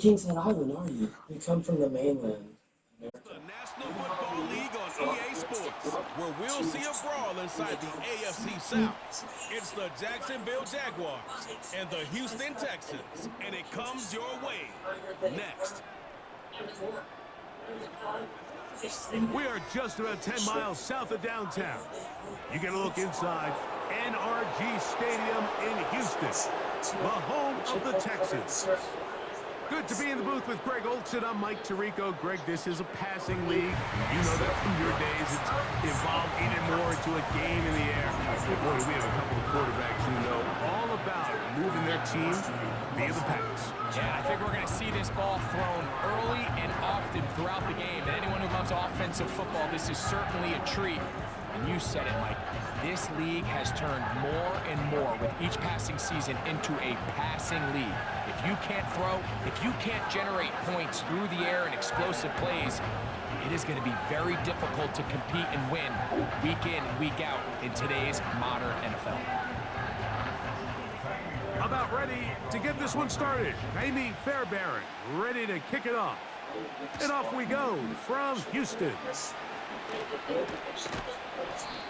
Kingston Island, are you? We come from the mainland. The National Football League on EA Sports, where we'll see a brawl inside the AFC South. It's the Jacksonville Jaguars and the Houston Texans, and it comes your way next. We are just about 10 miles south of downtown. You get a look inside NRG Stadium in Houston, the home of the Texans. Good to be in the booth with Greg Olson. I'm Mike Tirico. Greg, this is a passing league. You know that from your days. It's evolved even more into a game in the air. Boy, we have a couple of quarterbacks who know all about moving their team via the pass. Yeah, I think we're going to see this ball thrown early and often throughout the game. And anyone who loves offensive football, this is certainly a treat. And you said it, Mike. This league has turned more and more with each passing season into a passing league. If you can't throw, if you can't generate points through the air and explosive plays, it is going to be very difficult to compete and win week in and week out in today's modern NFL. About ready to get this one started. Amy Fairbairn ready to kick it off. And off we go from Houston.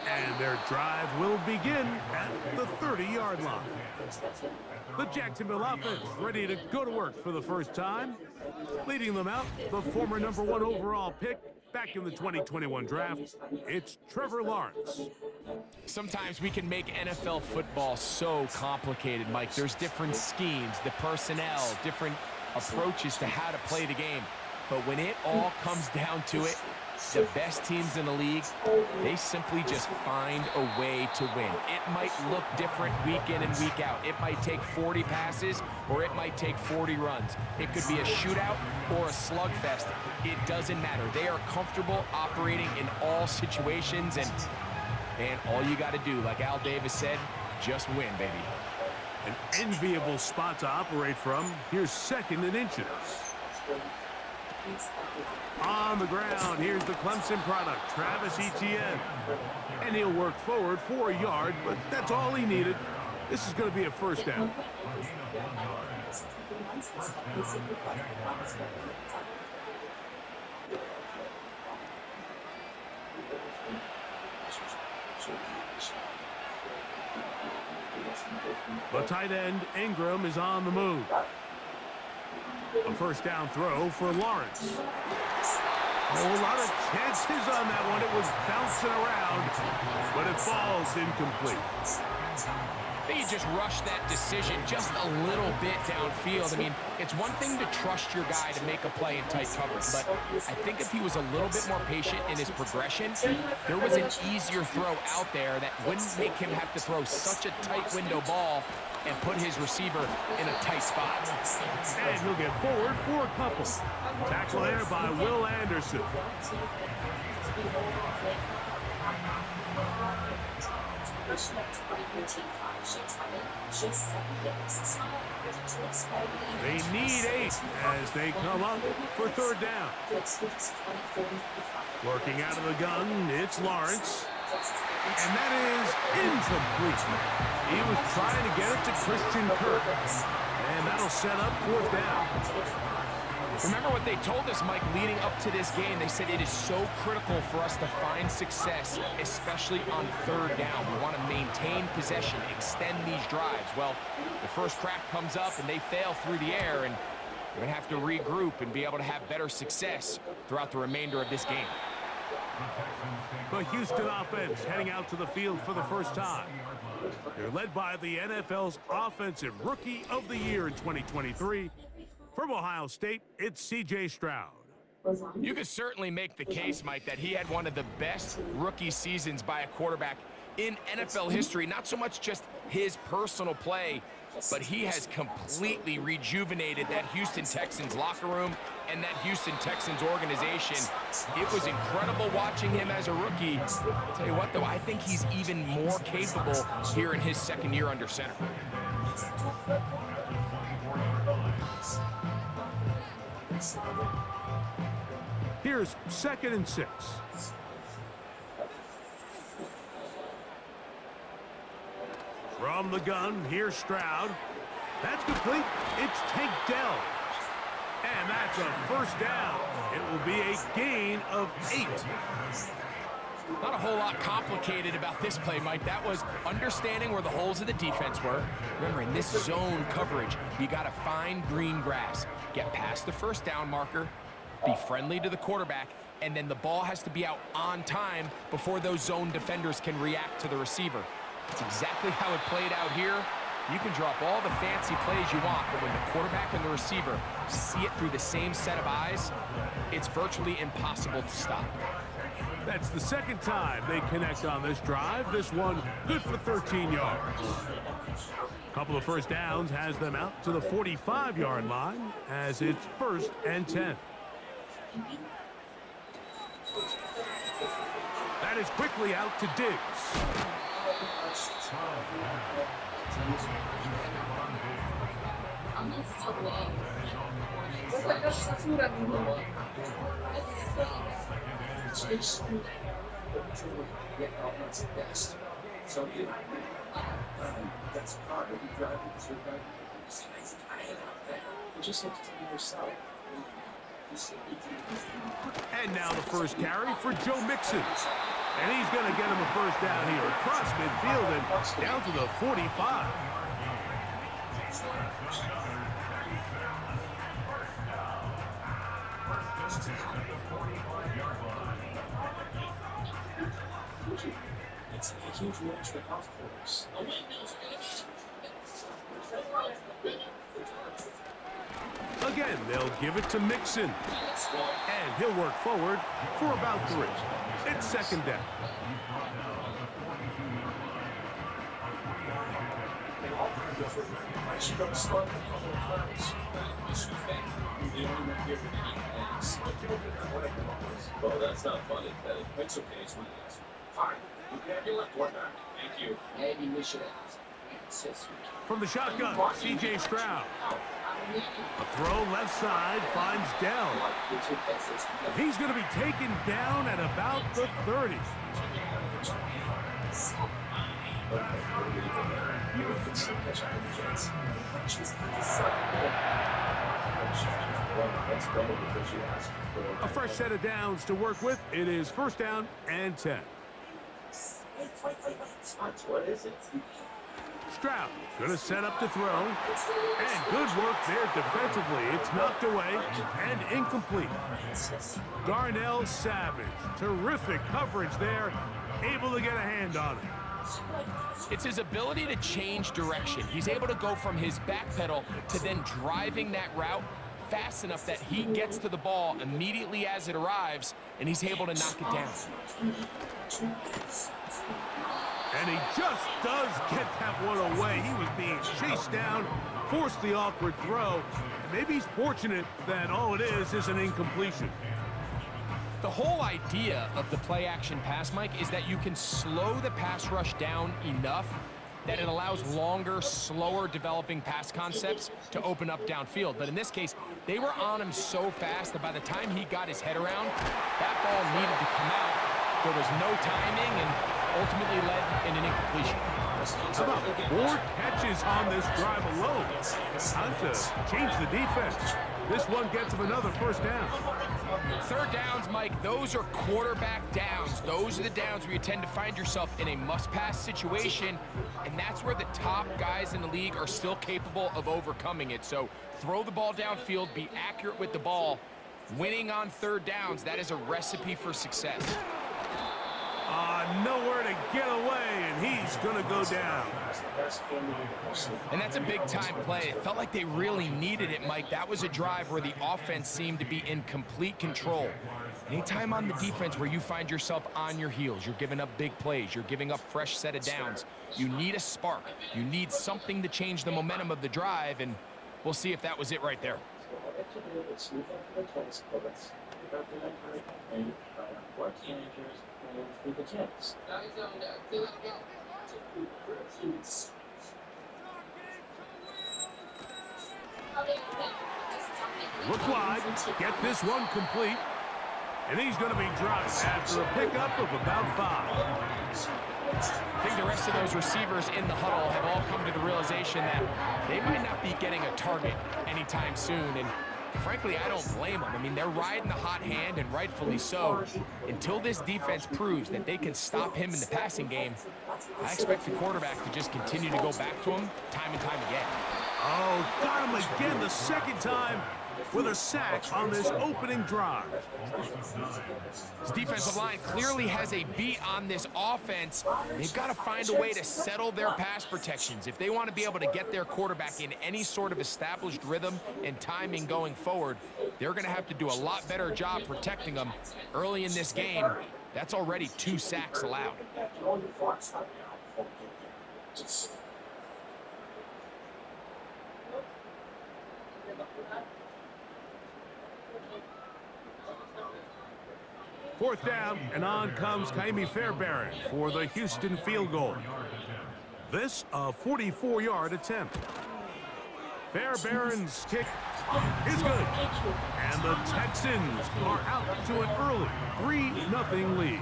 And their drive will begin at the 30-yard line. The Jacksonville offense ready to go to work for the first time. Leading them out, the former #1 overall pick back in the 2021 draft, it's Trevor Lawrence. Sometimes we can make NFL football so complicated, Mike. There's different schemes, the personnel, different approaches to how to play the game. But when it all comes down to it, the best teams in the league, they simply just find a way to win. It might look different week in and week out. It might take 40 passes or it might take 40 runs. It could be a shootout or a slugfest. It doesn't matter. They are comfortable operating in all situations, and all you got to do, like Al Davis said, just win, baby. An enviable spot to operate from. Here's second and inches. On the ground, here's the Clemson product, Travis Etienne. And he'll work forward for a yard, but that's all he needed. This is going to be a first down. The tight end, Ingram, is on the move. A first down throw for Lawrence. Oh, a lot of chances on that one. It was bouncing around, but it falls incomplete. I think he just rushed that decision just a little bit downfield. I mean, it's one thing to trust your guy to make a play in tight coverage, but I think if he was a little bit more patient in his progression, there was an easier throw out there that wouldn't make him have to throw such a tight window ball and put his receiver in a tight spot. And he'll get forward for a couple. Tackle there by Will Anderson. They need 8 as they come up for third down. Working out of the gun, it's Lawrence. And that is incomplete. He was trying to get it to Christian Kirk. And that'll set up fourth down. Remember what they told us, Mike, leading up to this game. They said it is so critical for us to find success, especially on third down. We want to maintain possession, extend these drives. Well, the first crack comes up and they fail through the air, and they're going to have to regroup and be able to have better success throughout the remainder of this game. The Houston offense heading out to the field for the first time. They're led by the NFL's Offensive Rookie of the Year in 2023. From Ohio State, it's C.J. Stroud. You could certainly make the case, Mike, that he had one of the best rookie seasons by a quarterback in NFL history. Not so much just his personal play, but he has completely rejuvenated that Houston Texans locker room and that Houston Texans organization. It was incredible watching him as a rookie. I'll tell you what, though, I think he's even more capable here in his second year under center. Here's second and 6. From the gun, here's Stroud. That's complete. It's Tank Dell. That's a first down. It will be a gain of 8. Not a whole lot complicated about this play, Mike. That was understanding where the holes of the defense were. Remember, in this zone coverage, you got to find green grass. Get past the first down marker, be friendly to the quarterback, and then the ball has to be out on time before those zone defenders can react to the receiver. That's exactly how it played out here. You can drop all the fancy plays you want, but when the quarterback and the receiver see it through the same set of eyes, it's virtually impossible to stop. That's the second time they connect on this drive. This one good for 13 yards. Couple of first downs has them out to the 45-yard line as it's 1st and 10. That is quickly out to Diggs. So that's part of the driving. You just have to tell yourself. And now the first carry for Joe Mixon. And he's going to get him a first down here across midfield and down to the 45. It's a huge natural golf course. Again, they'll give it to Mixon. And he'll work forward for about 3. It's 2nd down. Well, that's not funny, Teddy. It's okay, it's my answer. Fine. You can have your left one back. Thank you. Maybe we should have. From the shotgun, C.J. Stroud. A throw left side finds Dell. He's going to be taken down at about the 30. A fresh set of downs to work with. It is 1st down and 10. What is it? Stroud going to set up to throw. And good work there defensively. It's knocked away and incomplete. Darnell Savage. Terrific coverage there. Able to get a hand on it. It's his ability to change direction. He's able to go from his back pedal to then driving that route fast enough that he gets to the ball immediately as it arrives, and he's able to knock it down. And he just does get that one away. He was being chased down, forced the awkward throw, and maybe he's fortunate that all it is an incompletion. The whole idea of the play-action pass, Mike, is that you can slow the pass rush down enough that it allows longer, slower developing pass concepts to open up downfield. But in this case, they were on him so fast that by the time he got his head around, that ball needed to come out. There was no timing and ultimately led in an incompletion. About 4 catches on this drive alone. Time to change the defense. This one gets him another first down. 3rd downs, Mike, those are quarterback downs. Those are the downs where you tend to find yourself in a must-pass situation, and that's where the top guys in the league are still capable of overcoming it. So throw the ball downfield, be accurate with the ball. Winning on 3rd downs, that is a recipe for success. Nowhere to get away, and he's going to go down. And that's a big-time play. It felt like they really needed it, Mike. That was a drive where the offense seemed to be in complete control. Anytime on the defense where you find yourself on your heels, you're giving up big plays, you're giving up fresh set of downs, you need a spark. You need something to change the momentum of the drive, and we'll see if that was it right there. Look wide, get this one complete, and he's going to be dropped after a pickup of about 5. I think the rest of those receivers in the huddle have all come to the realization that they might not be getting a target anytime soon, and Frankly, I don't blame them. I mean, they're riding the hot hand, and rightfully so. Until this defense proves that they can stop him in the passing game, I expect the quarterback to just continue to go back to him time and time again. Oh, got him again the second time with a sack on this opening drive. This defensive line clearly has a beat on this offense. They've got to find a way to settle their pass protections. If they want to be able to get their quarterback in any sort of established rhythm and timing going forward, they're going to have to do a lot better job protecting them. Early in this game, that's already 2 sacks allowed. Fourth down, and on comes Kaimi Fairbairn for the Houston field goal. This a 44-yard attempt. Fairbairn's kick is good, and the Texans are out to an early 3-0 lead.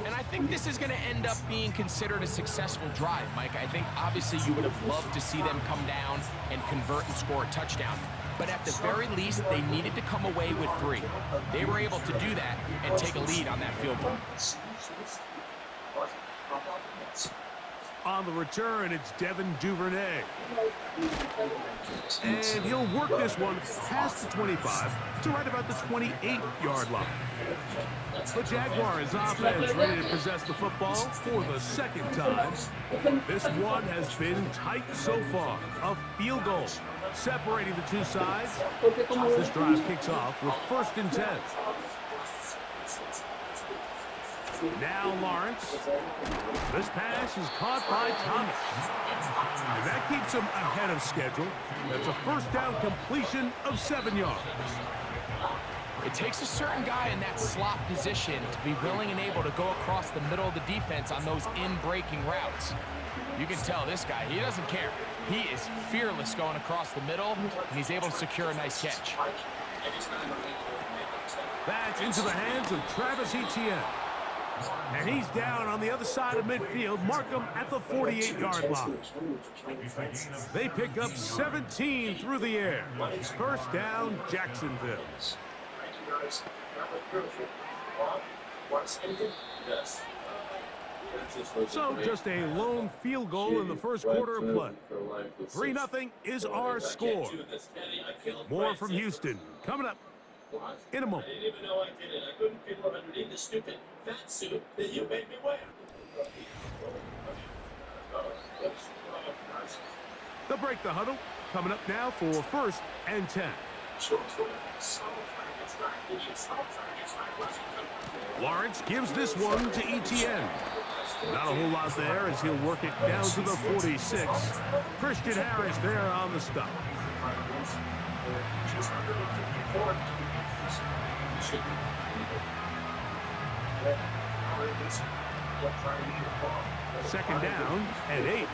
And I think this is going to end up being considered a successful drive, Mike. I think obviously you would have loved to see them come down and convert and score a touchdown. But at the very least, they needed to come away with 3. They were able to do that and take a lead on that field goal. On the return, it's Devin Duvernay. And he'll work this one past the 25 to right about the 28-yard line. The Jaguars offense ready to possess the football for the second time. This one has been tight so far. A field goal separating the two sides. This drive kicks off with 1st and 10. Now Lawrence. This pass is caught by Thomas. And that keeps him ahead of schedule. That's a 1st down completion of 7 yards. It takes a certain guy in that slot position to be willing and able to go across the middle of the defense on those in-breaking routes. You can tell this guy, he doesn't care. He is fearless going across the middle, and he's able to secure a nice catch. That's into the hands of Travis Etienne. And he's down on the other side of midfield. Mark him at the 48-yard line. They pick up 17 through the air. 1st down, Jacksonville. So just a lone field goal in the 1st quarter of play. 3-0 is our score. More from Houston coming up in a moment. I didn't even know I did it. I couldn't feel it underneath the stupid fat suit that you made me wear. They'll break the huddle. Coming up now for 1st and 10. Lawrence gives this one to Etienne. Not a whole lot there as he'll work it down to the 46. Christian Harris there on the stop. Second down and 8.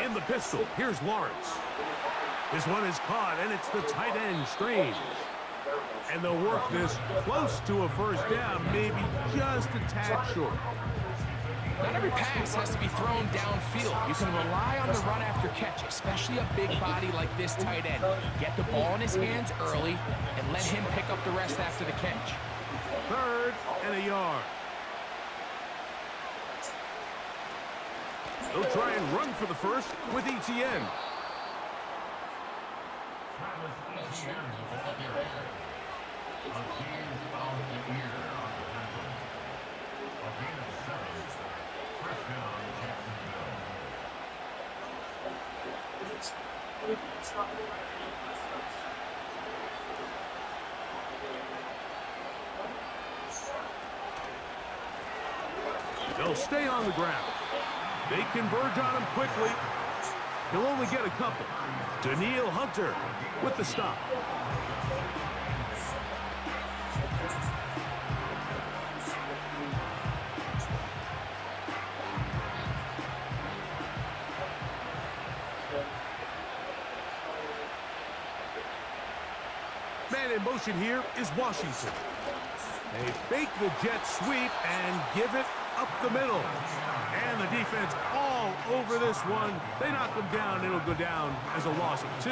In the pistol, here's Lawrence. This one is caught, and it's the tight end, Strange. And they'll work this close to a 1st down, maybe just a tad short. Not every pass has to be thrown downfield. You can rely on the run after catch, especially a big body like this tight end. Get the ball in his hands early and let him pick up the rest after the catch. 3rd and a yard. They'll try and run for the 1st with Etienne. They'll stay on the ground. They converge on him quickly. He'll only get a couple. Daniil Hunter with the stop. Man in motion here is Washington. They fake the jet sweep and give it up the middle. And the defense all over this one. They knock them down. It'll go down as a loss of 2.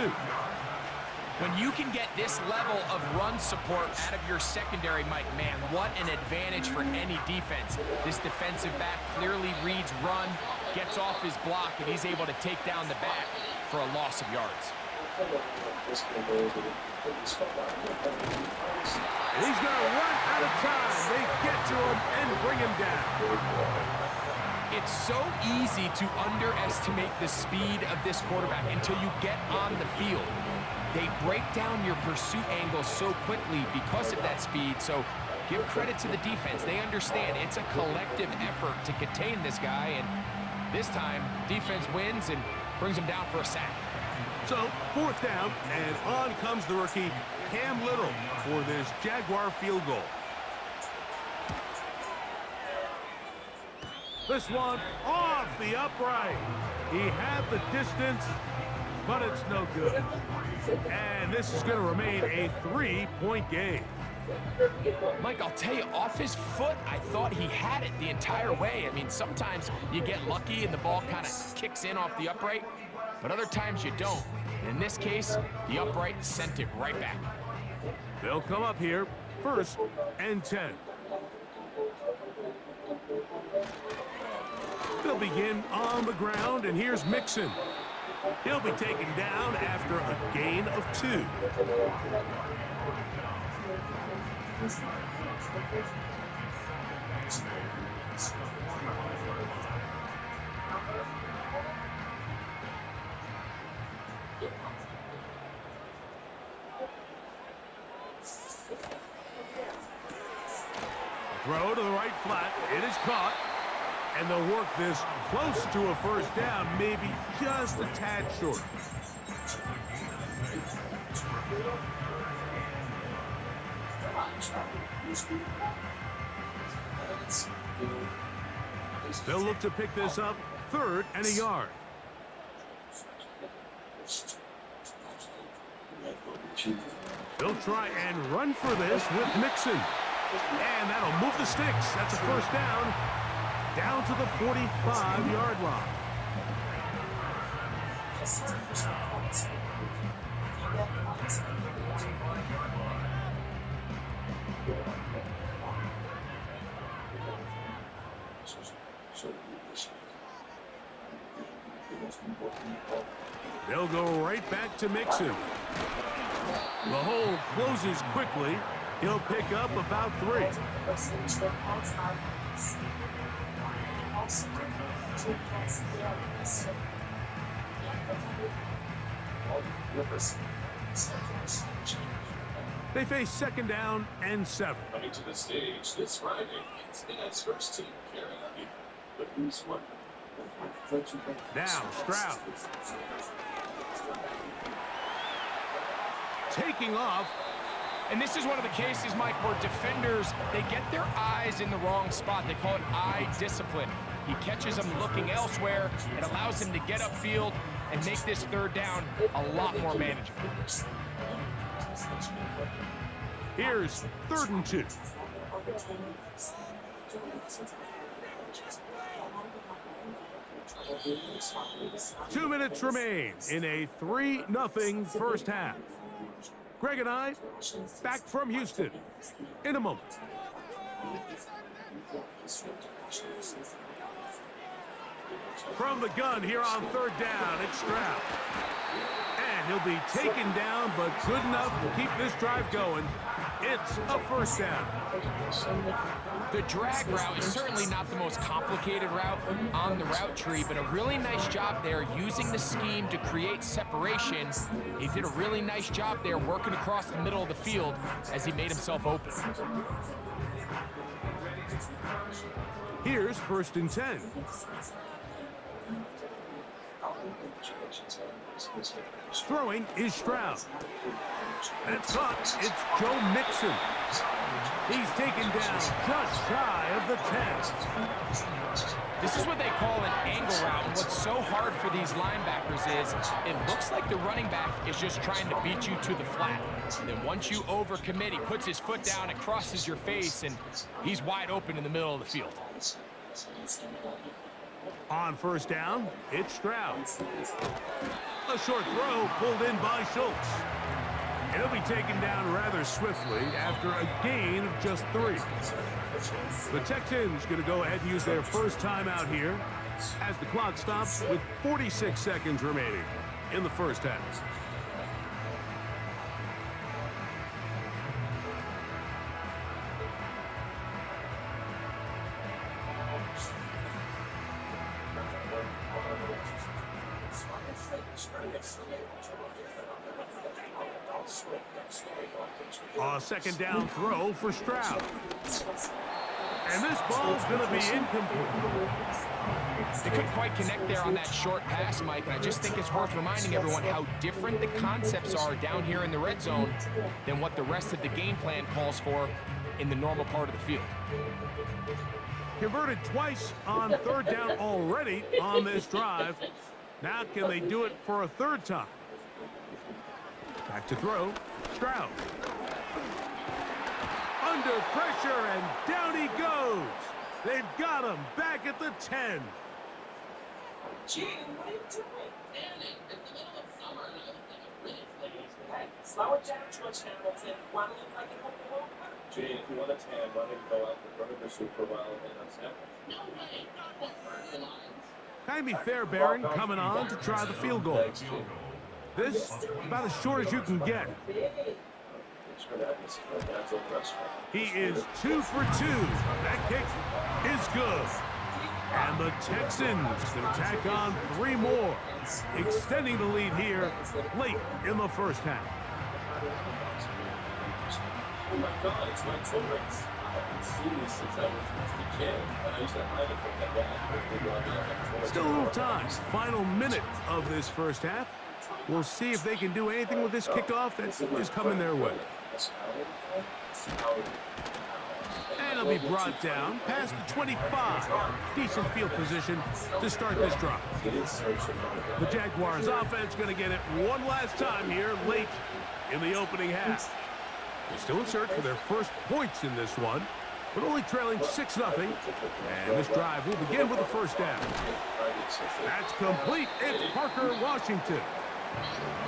When you can get this level of run support out of your secondary, Mike, man, what an advantage for any defense. This defensive back clearly reads run, gets off his block, and he's able to take down the back for a loss of yards. He's going to run out of time. They get to him and bring him down. It's so easy to underestimate the speed of this quarterback until you get on the field. They break down your pursuit angles so quickly because of that speed. So give credit to the defense. They understand it's a collective effort to contain this guy. And this time, defense wins and brings him down for a sack. So, 4th down, and on comes the rookie, Cam Little, for this Jaguar field goal. This one off the upright. He had the distance, but it's no good. And this is going to remain a 3-point game. Mike, I'll tell you, off his foot, I thought he had it the entire way. I mean, sometimes you get lucky and the ball kind of kicks in off the upright, but other times you don't. And in this case, the upright sent it right back. They'll come up here, 1st and 10. They'll begin on the ground, and here's Mixon. He'll be taken down after a gain of 2. Throw to the right flat. It is caught. And they'll work this close to a 1st down, maybe just a tad short. They'll look to pick this up, 3rd and a yard. They'll try and run for this with Mixon. And that'll move the sticks. That's a 1st down. Down to the 45-yard line. They'll go right back to Mixon. The hole closes quickly. He'll pick up about 3. They face 2nd down and 7. Coming to the stage this Friday, it's the first team carrying the who's one. Now Stroud. Taking off. And this is one of the cases, Mike, where defenders, they get their eyes in the wrong spot. They call it eye discipline. He catches them looking elsewhere. It allows him to get upfield and make this 3rd down a lot more manageable. Here's 3rd and 2. 2 minutes remain in a 3-0 1st half. Greg and I, back from Houston in a moment. From the gun here on 3rd down, it's Stroud. And he'll be taken down, but good enough to keep this drive going. It's a 1st down. The drag route is certainly not the most complicated route on the route tree, but a really nice job there using the scheme to create separation. He did a really nice job there working across the middle of the field as he made himself open. Here's 1st and 10. Throwing is Stroud. And it's caught. It's Joe Mixon. He's taken down just shy of the 10. This is what they call an angle route. And what's so hard for these linebackers is it looks like the running back is just trying to beat you to the flat. And then once you overcommit, he puts his foot down and crosses your face, and he's wide open in the middle of the field. On first down, it's Stroud. A short throw pulled in by Schultz. He'll be taken down rather swiftly after a gain of just 3. The Texans going to go ahead and use their first timeout here as the clock stops with 46 seconds remaining in the first half. A second down throw for Stroud. And this ball's going to be incomplete. They couldn't quite connect there on that short pass, Mike, and I just think it's worth reminding everyone how different the concepts are down here in the red zone than what the rest of the game plan calls for in the normal part of the field. Converted twice on third down already on this drive. Now can they do it for a third time? Back to throw, Stroud. Under pressure, and down he goes. They've got him back at the 10. Gene, what are you doing? Danny, in the middle of summer, really please. Hey, slow it down, George Hamilton. Want to look like you hope the world cup? Gene, if you want a tan, why don't you go out and run the super well and upset? No way, not with fertilizer. Can be fair, Barron, coming on to try the field goal. This, about as short as you can get. He is 2 for 2. That kick is good. And the Texans can tack on 3 more, extending the lead here late in the first half. Oh my God, it's my toys. I haven't seen this since I was a kid. I used to hide it from my dad. Still a little time. Final minute of this first half. We'll see if they can do anything with this kickoff that is coming their way. And it'll be brought down past the 25. Decent field position to start this drive. The Jaguars offense going to get it one last time here late in the opening half. They're still in search for their first points in this one, but only trailing 6-0. And this drive will begin with a first down. That's complete. It's Parker Washington.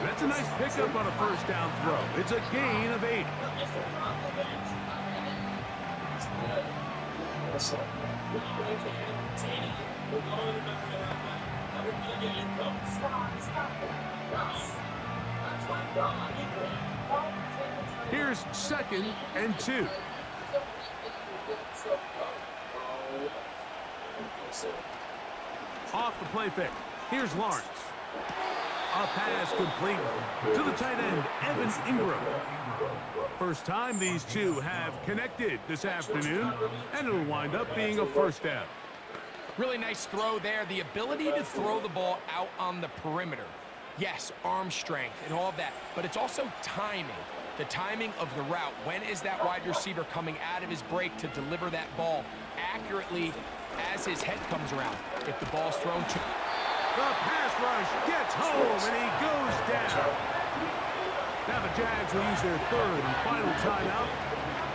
That's a nice pickup on a first down throw. It's a gain of 8. Here's 2nd and 2. Off the play fake. Here's Lawrence. A pass complete to the tight end, Evan Ingram. First time these two have connected this afternoon, and it'll wind up being a first down. Really nice throw there. The ability to throw the ball out on the perimeter. Yes, arm strength and all of that, but it's also timing. The timing of the route. When is that wide receiver coming out of his break to deliver that ball accurately as his head comes around? If the ball's thrown to... The pass rush gets home, and he goes down. Now the Jags will use their third and final timeout.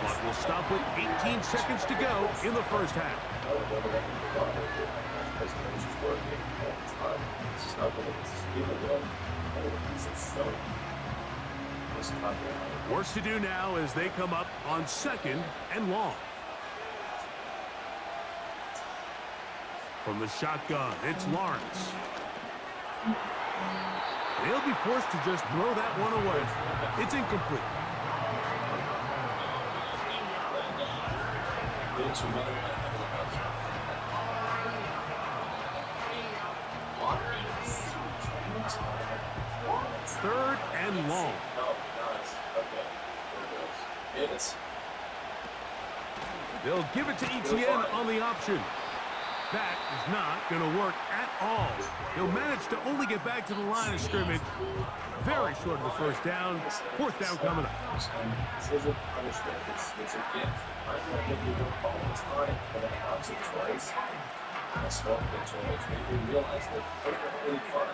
Clock will stop with 18 seconds to go in the first half. Work to do now as they come up on 2nd and long. From the shotgun, it's Lawrence. They'll be forced to just throw that one away. It's incomplete. Third and long. They'll give it to Etienne on the option. That is not going to work at all. He'll manage to only get back to the line of scrimmage. Very short of the first down. Fourth down coming up. This isn't punishment. It's a gift. I know that you work all the time for that option twice. I spoke to him. It made me realize that they're really fun.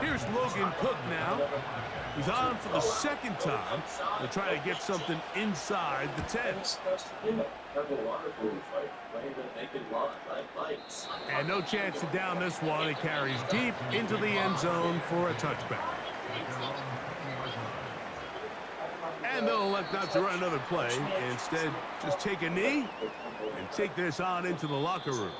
Here's Logan Cook now. He's on for the second time to try to get something inside the 10. And no chance to down this one. It carries deep into the end zone for a touchback. And they'll elect not to run another play. Instead, just take a knee and take this on into the locker room.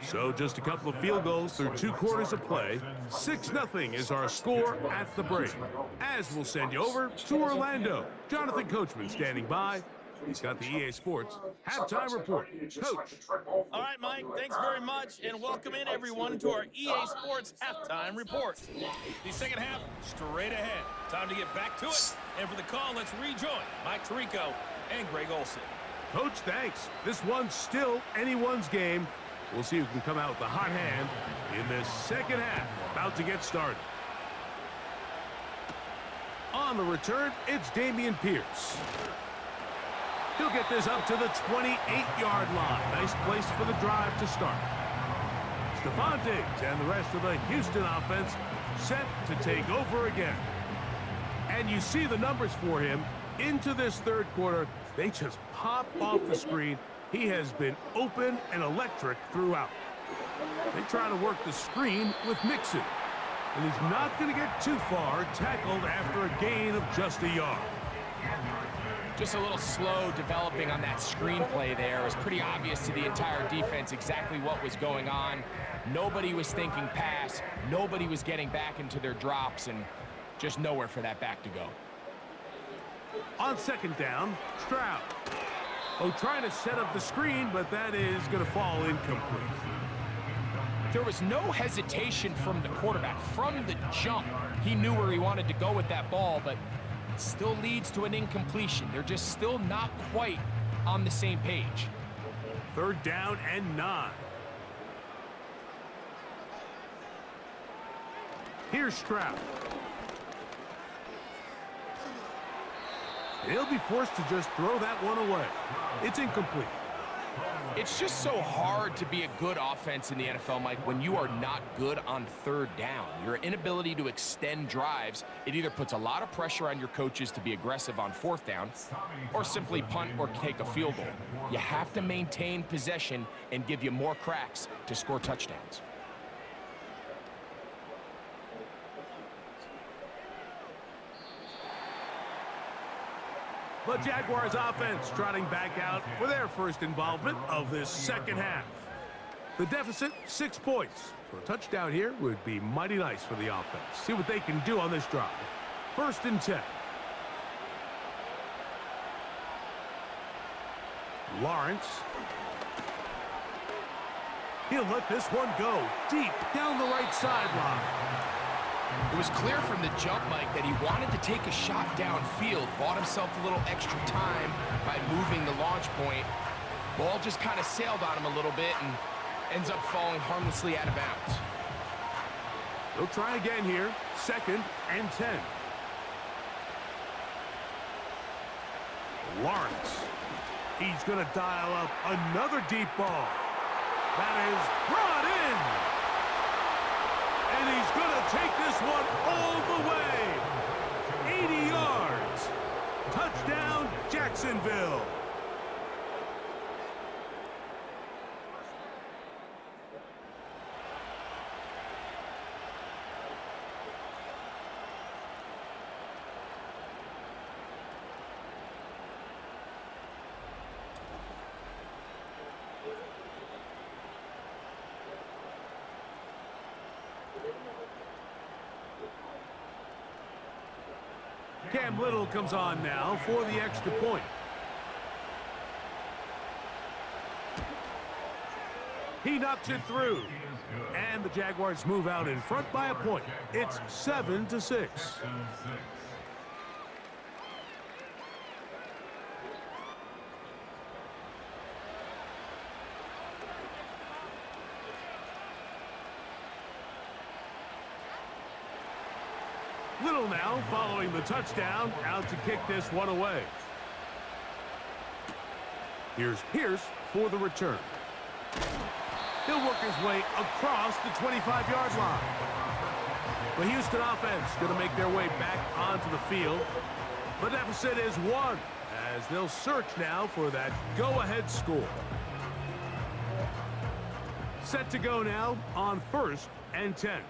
So just a couple of field goals through 2 quarters of play. 6-0 is our score at the break. As we'll send you over to Orlando. Jonathan Coachman standing by. He's got the EA Sports halftime report. Coach. All right, Mike, thanks very much, and welcome in everyone to our EA Sports halftime report. The second half, straight ahead. Time to get back to it. And for the call, let's rejoin Mike Tirico and Greg Olson. Coach, thanks. This one's still anyone's game. We'll see who can come out with a hot hand in this second half. About to get started. On the return, it's Dameon Pierce. He'll get this up to the 28-yard line. Nice place for the drive to start. Stephon Diggs and the rest of the Houston offense set to take over again. And you see the numbers for him into this third quarter. They just pop off the screen. He has been open and electric throughout. They try to work the screen with Mixon. And he's not going to get too far, tackled after a gain of just a yard. Just a little slow developing on that screenplay there. It was pretty obvious to the entire defense exactly what was going on. Nobody was thinking pass. Nobody was getting back into their drops, and just nowhere for that back to go. On second down, Stroud. Oh, trying to set up the screen, but that is going to fall incomplete. There was no hesitation from the quarterback. From the jump, he knew where he wanted to go with that ball, but still leads to an incompletion. They're just still not quite on the same page. Third down and 9. Here's Stroud. He'll be forced to just throw that one away. It's incomplete. It's just so hard to be a good offense in the NFL, Mike, when you are not good on third down. Your inability to extend drives, it either puts a lot of pressure on your coaches to be aggressive on fourth down or simply punt or take a field goal. You have to maintain possession and give you more cracks to score touchdowns. The Jaguars offense trotting back out for their first involvement of this second half. The deficit, 6 points. So a touchdown here would be mighty nice for the offense. See what they can do on this drive. 1st and 10. Lawrence. He'll let this one go deep down the right sideline. It was clear from the jump, Mike, that he wanted to take a shot downfield, bought himself a little extra time by moving the launch point. Ball just kind of sailed on him a little bit and ends up falling harmlessly out of bounds. He'll try again here. 2nd and 10. Lawrence. He's going to dial up another deep ball. That is brought in. And he's going to take this one all the way. 80 yards. Touchdown, Jacksonville. Cam Little comes on now for the extra point. He knocks it through. And the Jaguars move out in front by a point. It's 7-6. Little now following the touchdown, out to kick this one away. Here's Pierce for the return. He'll work his way across the 25-yard line. The Houston offense going to make their way back onto the field. The deficit is 1, as they'll search now for that go-ahead score. Set to go now on 1st and 10.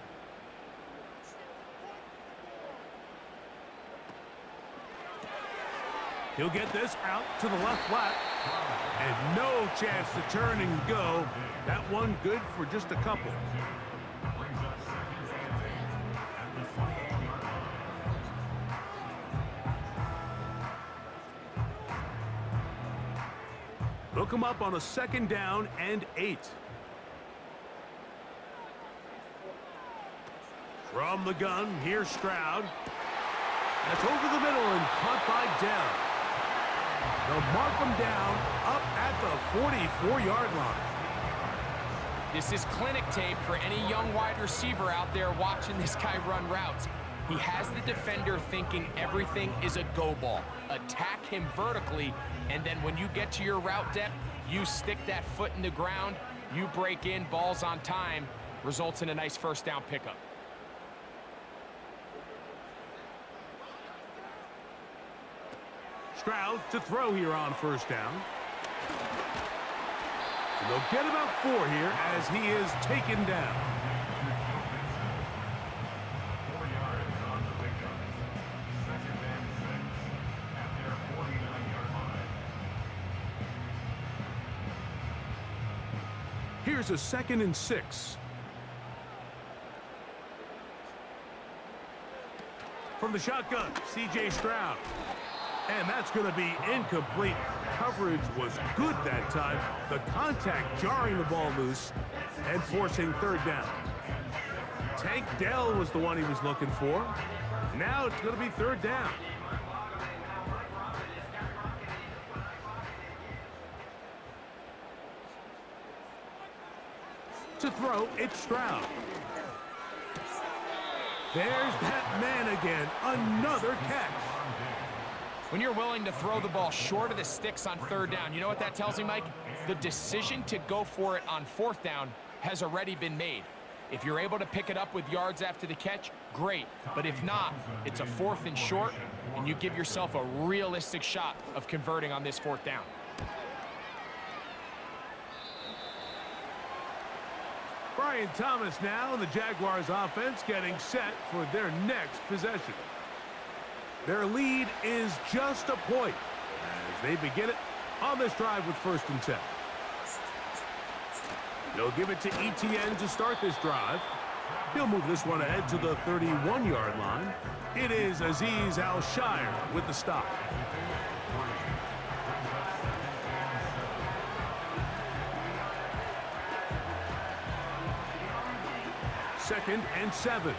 He'll get this out to the left flat. And no chance to turn and go. That one good for just a couple. They'll come up on a 2nd down and 8. From the gun, here's Stroud. That's over the middle and caught by Dell. They'll mark him down up at the 44-yard line. This is clinic tape for any young wide receiver out there watching this guy run routes. He has the defender thinking everything is a go ball. Attack him vertically, and then when you get to your route depth, you stick that foot in the ground, you break in, balls on time, results in a nice 1st down pickup. Stroud to throw here on 1st down. And they'll get about 4 here as he is taken down. Here's a 2nd and 6. From the shotgun, C.J. Stroud. And that's going to be incomplete. Coverage was good that time. The contact jarring the ball loose and forcing 3rd down. Tank Dell was the one he was looking for. Now it's going to be 3rd down. To throw, it's Stroud. There's that man again. Another catch. When you're willing to throw the ball short of the sticks on 3rd down, you know what that tells me, Mike? The decision to go for it on 4th down has already been made. If you're able to pick it up with yards after the catch, great. But if not, it's a 4th and short, and you give yourself a realistic shot of converting on this 4th down. Brian Thomas now, and the Jaguars offense getting set for their next possession. Their lead is just a point as they begin it on this drive with 1st and 10. They'll give it to Etienne to start this drive. He'll move this one ahead to the 31-yard line. It is Azeez Al-Shire with the stop. Second and 7.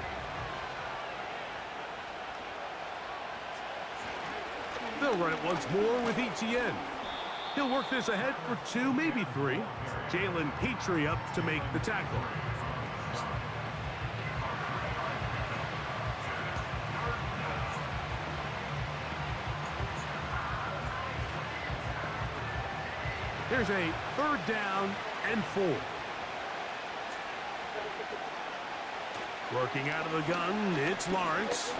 They'll run it once more with Etienne. He'll work this ahead for 2, maybe 3. Jalen Petrie up to make the tackle. Here's a 3rd down and 4. Working out of the gun, it's Lawrence.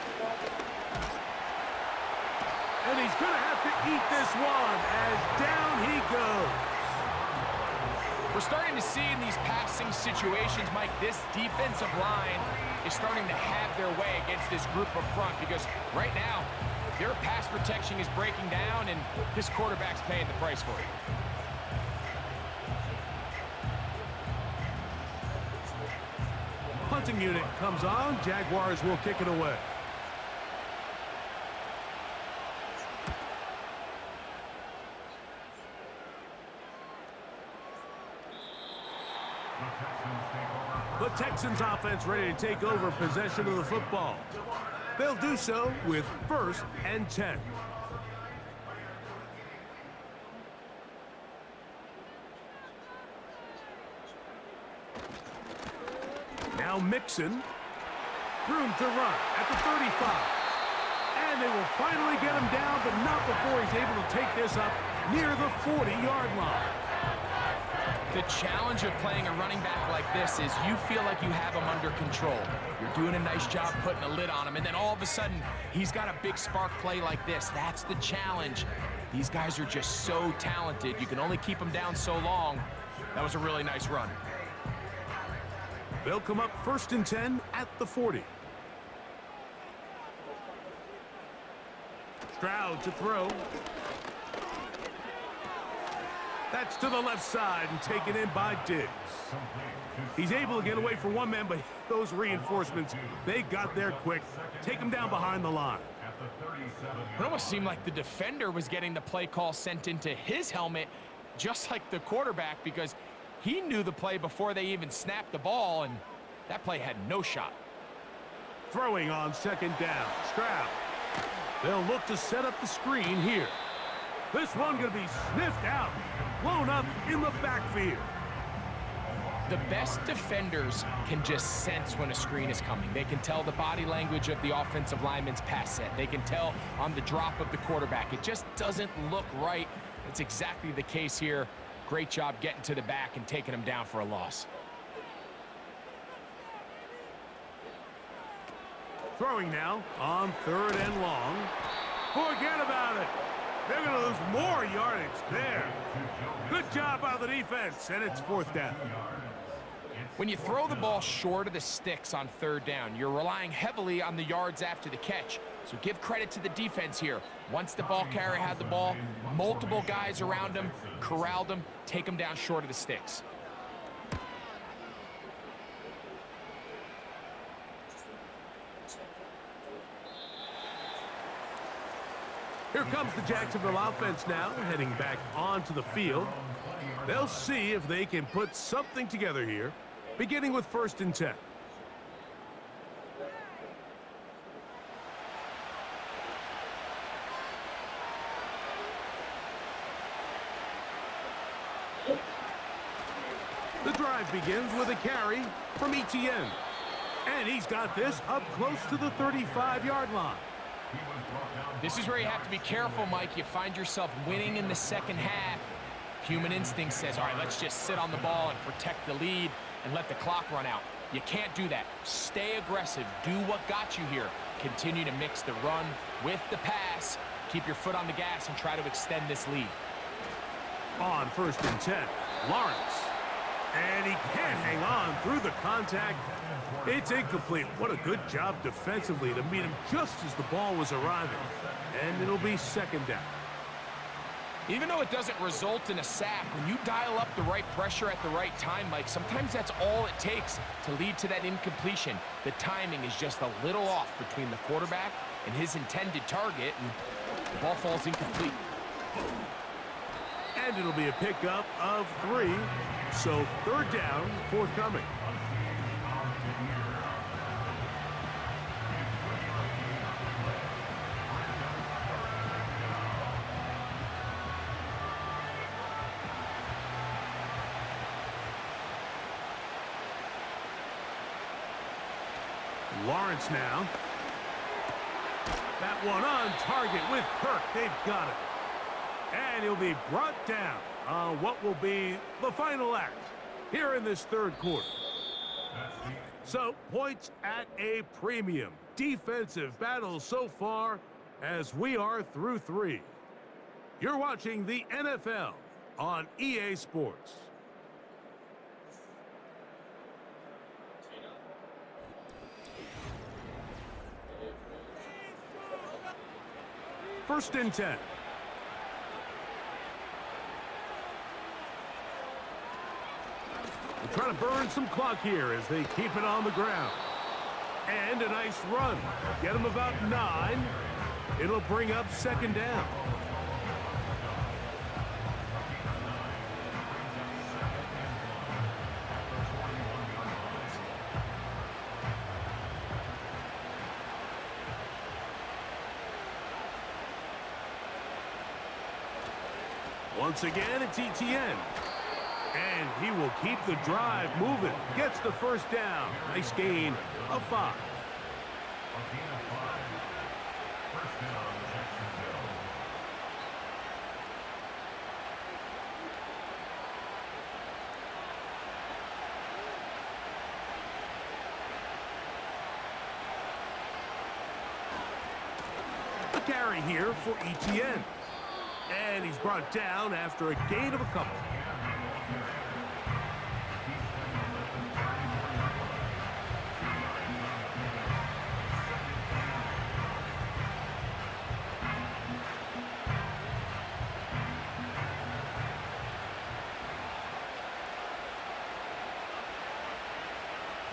And he's going to have to eat this one as down he goes. We're starting to see in these passing situations, Mike, this defensive line is starting to have their way against this group up front because right now, their pass protection is breaking down and this quarterback's paying the price for it. Punting unit comes on. Jaguars will kick it away. The Texans offense ready to take over possession of the football. They'll do so with 1st and 10. Now Mixon. Room to run at the 35. And they will finally get him down, but not before he's able to take this up near the 40-yard line. The challenge of playing a running back like this is you feel like you have him under control. You're doing a nice job putting a lid on him, and then all of a sudden, he's got a big spark play like this. That's the challenge. These guys are just so talented. You can only keep them down so long. That was a really nice run. They'll come up 1st and 10 at the 40. Stroud to throw. That's to the left side and taken in by Diggs. He's able to get away from one man, but those reinforcements, they got there quick. Take him down behind the line. It almost seemed like the defender was getting the play call sent into his helmet, just like the quarterback, because he knew the play before they even snapped the ball, and that play had no shot. Throwing on 2nd down. Stroud. They'll look to set up the screen here. This one going to be sniffed out, blown up in the backfield. The best defenders can just sense when a screen is coming. They can tell the body language of the offensive lineman's pass set. They can tell on the drop of the quarterback. It just doesn't look right. It's exactly the case here. Great job getting to the back and taking him down for a loss. Throwing now on 3rd and long. Forget about it. They're going to lose more yardage there. Good job by the defense, and it's 4th down. When you throw the ball short of the sticks on 3rd down, you're relying heavily on the yards after the catch. So give credit to the defense here. Once the ball carrier had the ball, multiple guys around him, corralled him, take him down short of the sticks. Here comes the Jacksonville offense now, heading back onto the field. They'll see if they can put something together here, beginning with 1st and 10. The drive begins with a carry from Etienne. And he's got this up close to the 35-yard line. This is where you have to be careful, Mike. You find yourself winning in the 2nd half. Human instinct says, all right, let's just sit on the ball and protect the lead and let the clock run out. You can't do that. Stay aggressive. Do what got you here. Continue to mix the run with the pass. Keep your foot on the gas and try to extend this lead. On 1st and 10, Lawrence. And he can't hang on through the contact. It's incomplete. What a good job defensively to meet him just as the ball was arriving. And it'll be 2nd down. Even though it doesn't result in a sack, when you dial up the right pressure at the right time, Mike, sometimes that's all it takes to lead to that incompletion. The timing is just a little off between the quarterback and his intended target, and the ball falls incomplete. And it'll be a pickup of 3. So 3rd down forthcoming. Lawrence now. That one on target with Kirk. They've got it. And he'll be brought down on what will be the final act here in this 3rd quarter. So, points at a premium. Defensive battle so far as we are through 3. You're watching the NFL on EA Sports. First and 10. They're trying to burn some clock here as they keep it on the ground. And a nice run. Get them about 9. It'll bring up 2nd down. Once again, it's Etienne. And he will keep the drive moving. Gets the 1st down. Nice gain of 5. A carry here for ETN. And he's brought down after a gain of a couple.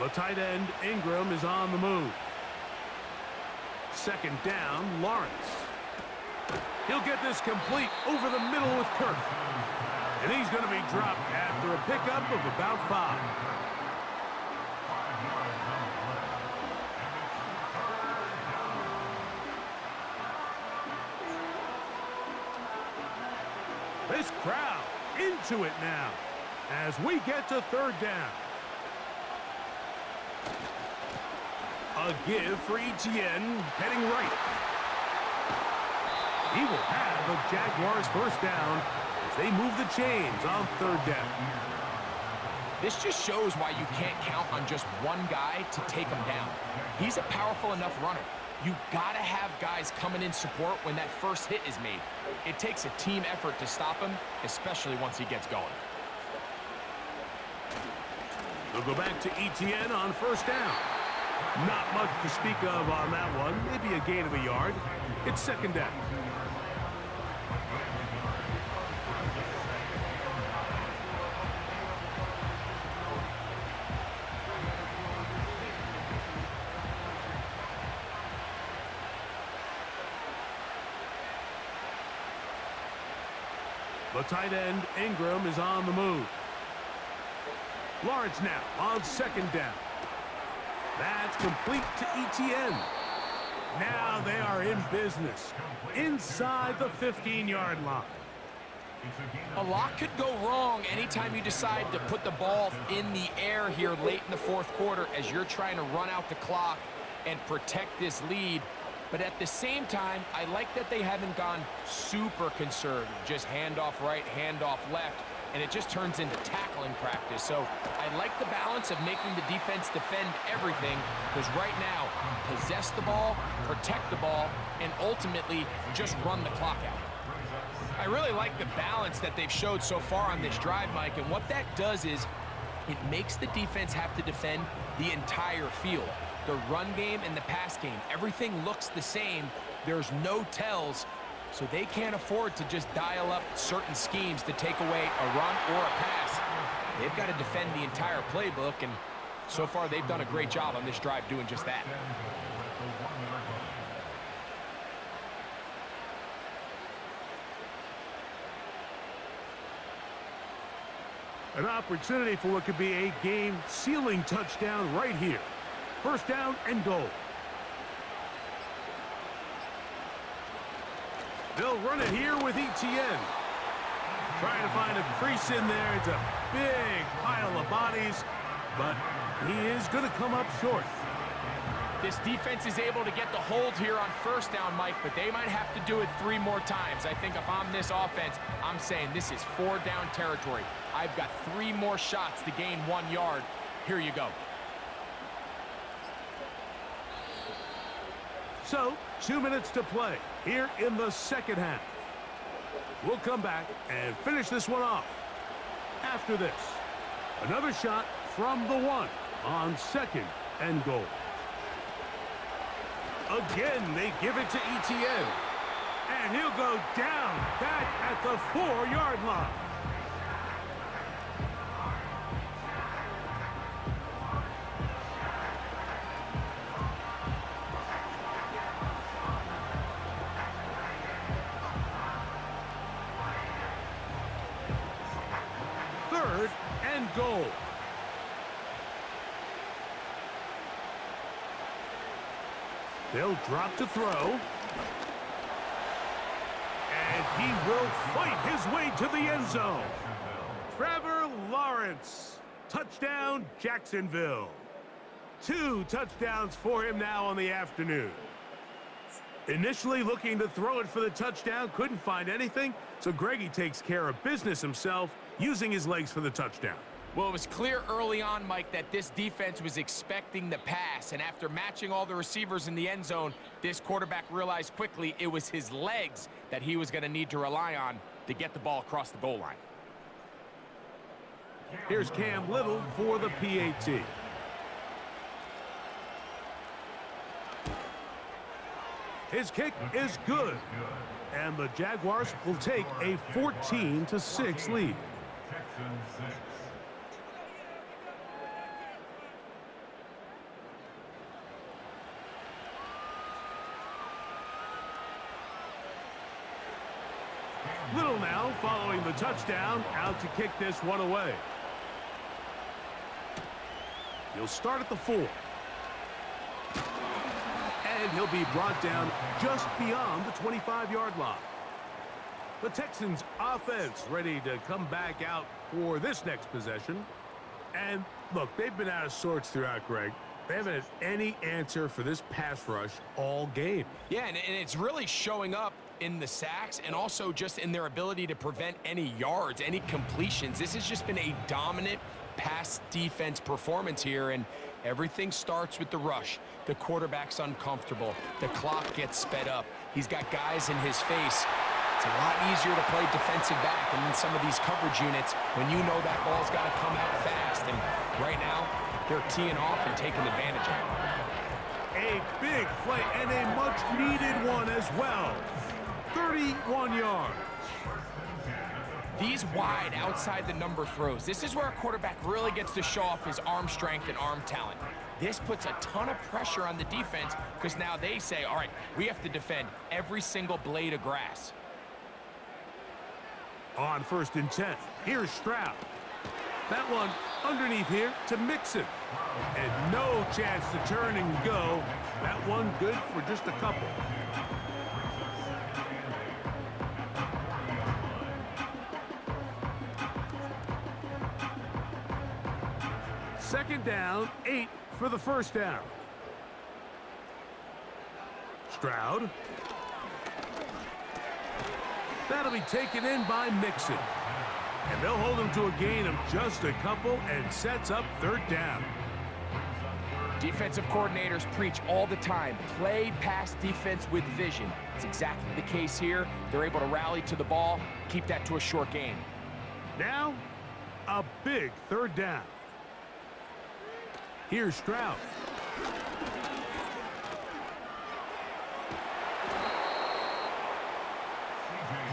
The tight end, Ingram, is on the move. Second down, Lawrence. He'll get this complete over the middle with Kirk. And he's going to be dropped after a pickup of about 5. This crowd into it now as we get to third down. A give for ETN, heading right. He will have a Jaguars first down as they move the chains on third down. This just shows why you can't count on just one guy to take him down. He's a powerful enough runner. You gotta have guys coming in support when that first hit is made. It takes a team effort to stop him, especially once he gets going. They'll go back to ETN on first down. Not much to speak of on that one. Maybe a gain of a yard. It's second down. The tight end, Ingram, is on the move. Lawrence now on second down. That's complete to ETN. Now they are in business inside the 15-yard line. A lot could go wrong anytime you decide to put the ball in the air here late in the fourth quarter as you're trying to run out the clock and protect this lead. But at the same time, I like that they haven't gone super conservative. Just handoff right, handoff left, and it just turns into tackling practice. So I like the balance of making the defense defend everything, because right now, possess the ball, protect the ball, and ultimately just run the clock out. I really like the balance that they've showed so far on this drive, Mike, and what that does is it makes the defense have to defend the entire field. The run game and the pass game, everything looks the same. There's no tells, so they can't afford to just dial up certain schemes to take away a run or a pass. They've got to defend the entire playbook, and so far they've done a great job on this drive doing just that. An opportunity for what could be a game-sealing touchdown right here. First down and goal. They'll run it here with ETN. Trying to find a crease in there. It's a big pile of bodies, but he is going to come up short. This defense is able to get the hold here on first down, Mike, but they might have to do it 3 more times. I think if I'm this offense, I'm saying this is 4 down territory. I've got 3 more shots to gain 1 yard. Here you go. So, 2 minutes to play here in the second half. We'll come back and finish this one off. After this, another shot from the 1 on second and goal. Again, they give it to ETN. And he'll go down back at the 4-yard line. Third and goal. They'll drop to throw. And he will fight his way to the end zone. Trevor Lawrence. Touchdown, Jacksonville. 2 touchdowns for him now on the afternoon. Initially looking to throw it for the touchdown, couldn't find anything, so Greggy takes care of business himself, using his legs for the touchdown. Well, it was clear early on, Mike, that this defense was expecting the pass, and after matching all the receivers in the end zone, this quarterback realized quickly it was his legs that he was going to need to rely on to get the ball across the goal line. Here's Cam Little for the PAT. His kick is good, and the Jaguars will take a 14-6 lead. Little now following the touchdown, out to kick this one away. He'll start at the 4. And he'll be brought down just beyond the 25-yard line. The Texans offense ready to come back out for this next possession. And look, they've been out of sorts throughout, Greg. They haven't had any answer for this pass rush all game. Yeah, and it's really showing up in the sacks and also just in their ability to prevent any yards, any completions. This has just been a dominant pass defense performance here, and everything starts with the rush. The quarterback's uncomfortable. The clock gets sped up. He's got guys in his face. It's a lot easier to play defensive back and in some of these coverage units when you know that ball's got to come out fast. And right now, they're teeing off and taking advantage of it. A big play and a much-needed one as well. 31 yards. These wide, outside the number throws. This is where a quarterback really gets to show off his arm strength and arm talent. This puts a ton of pressure on the defense because now they say, all right, we have to defend every single blade of grass. On 1st and 10, here's Stroud. That one underneath here to Mixon. And no chance to turn and go. That one good for just a couple. Second down, 8 for the first down. Stroud. That'll be taken in by Mixon. And they'll hold him to a gain of just a couple and sets up 3rd down. Defensive coordinators preach all the time, play pass defense with vision. It's exactly the case here. They're able to rally to the ball, keep that to a short gain. Now, a big 3rd down. Here's Stroud.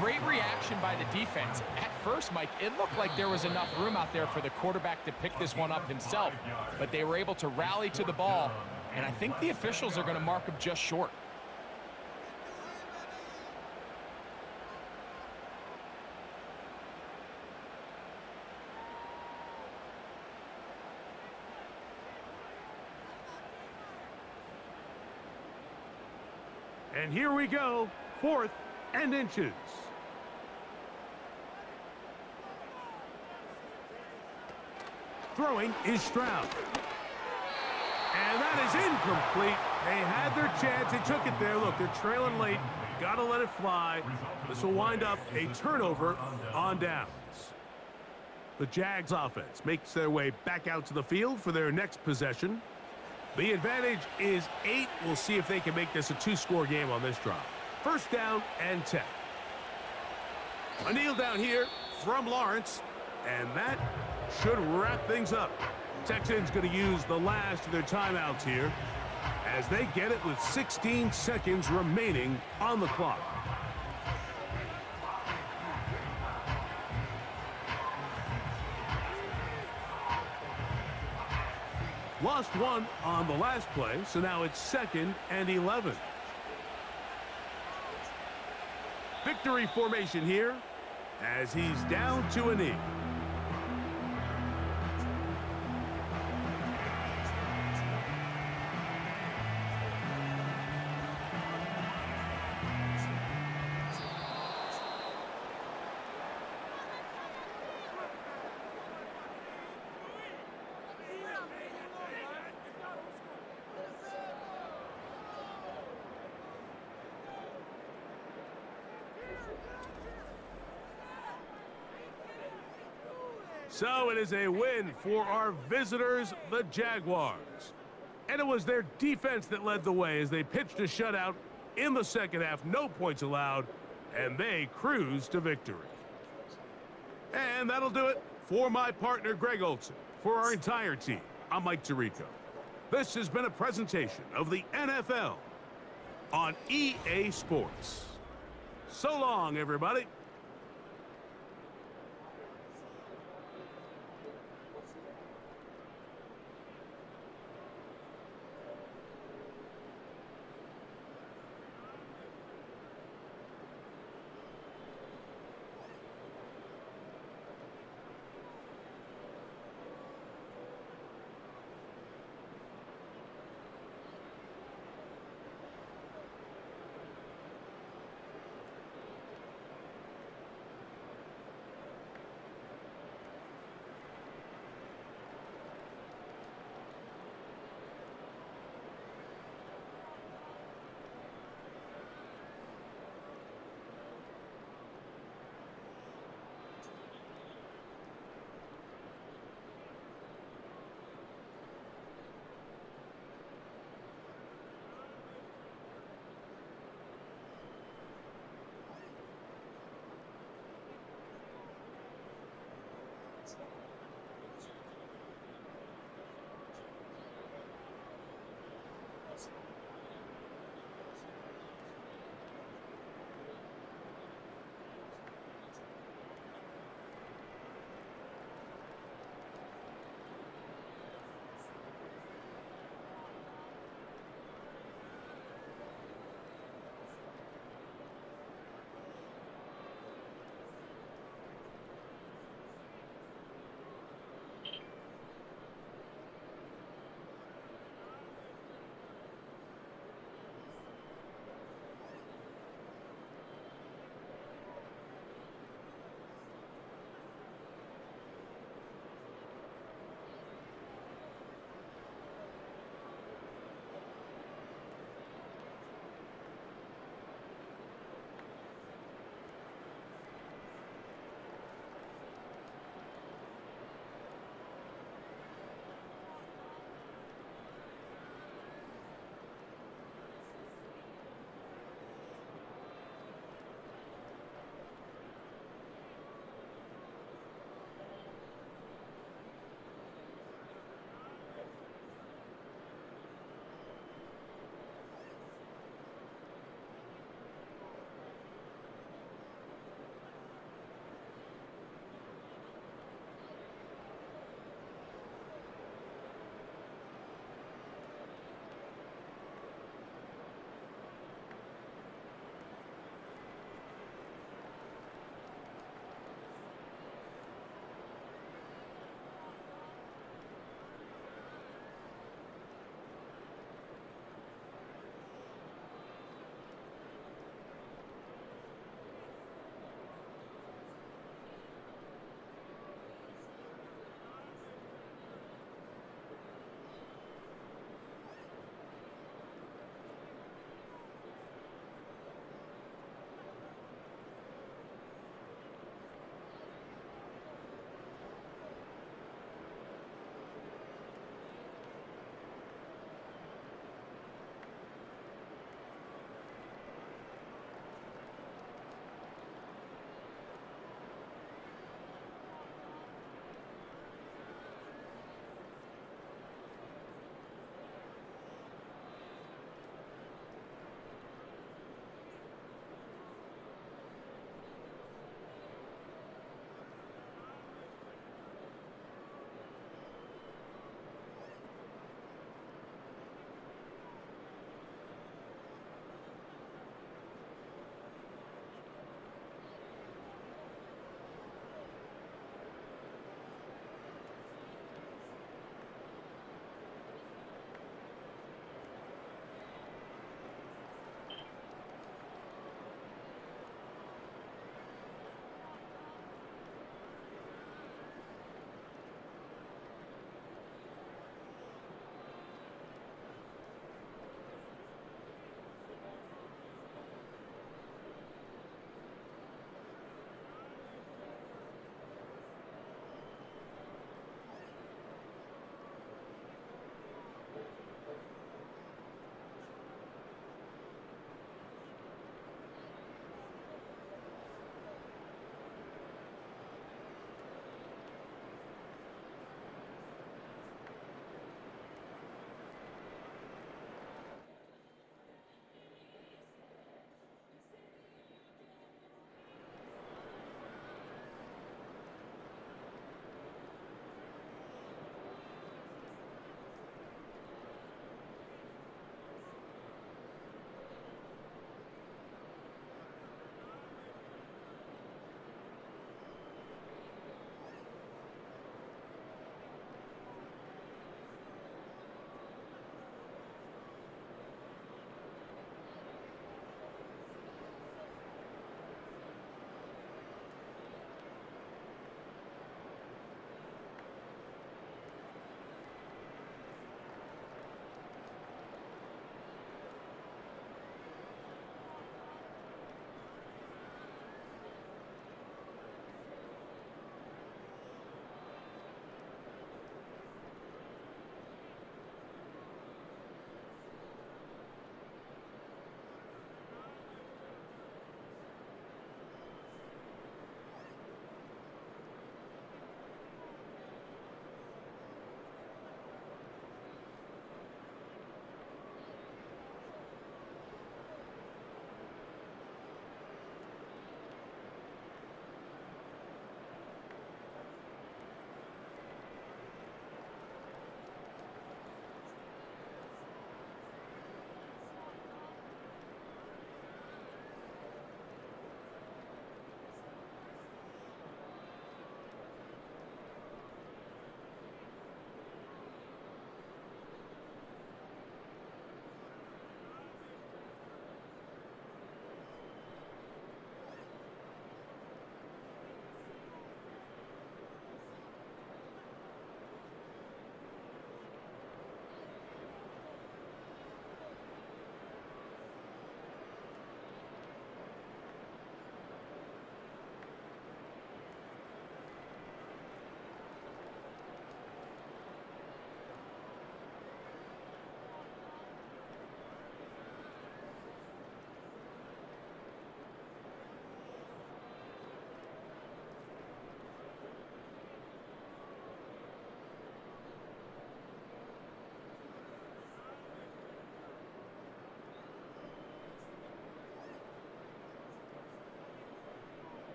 Great reaction by the defense. At first, Mike, it looked like there was enough room out there for the quarterback to pick this one up himself, but they were able to rally to the ball, and I think the officials are going to mark him just short. And here we go, 4th and inches. Throwing is Stroud. And that is incomplete. They had their chance. They took it there. Look, they're trailing late. Got to let it fly. This will wind up a turnover on downs. The Jags offense makes their way back out to the field for their next possession. The advantage is 8. We'll see if they can make this a 2-score game on this drive. 1st down and 10. A kneel down here from Lawrence, and that should wrap things up. Texans going to use the last of their timeouts here as they get it with 16 seconds remaining on the clock. Lost one on the last play, so now it's 2nd and 11. Victory formation here as he's down to a knee. So it is a win for our visitors, the Jaguars. And it was their defense that led the way as they pitched a shutout in the second half, no points allowed, and they cruised to victory. And that'll do it for my partner, Greg Olson. For our entire team, I'm Mike Tirico. This has been a presentation of the NFL on EA Sports. So long, everybody.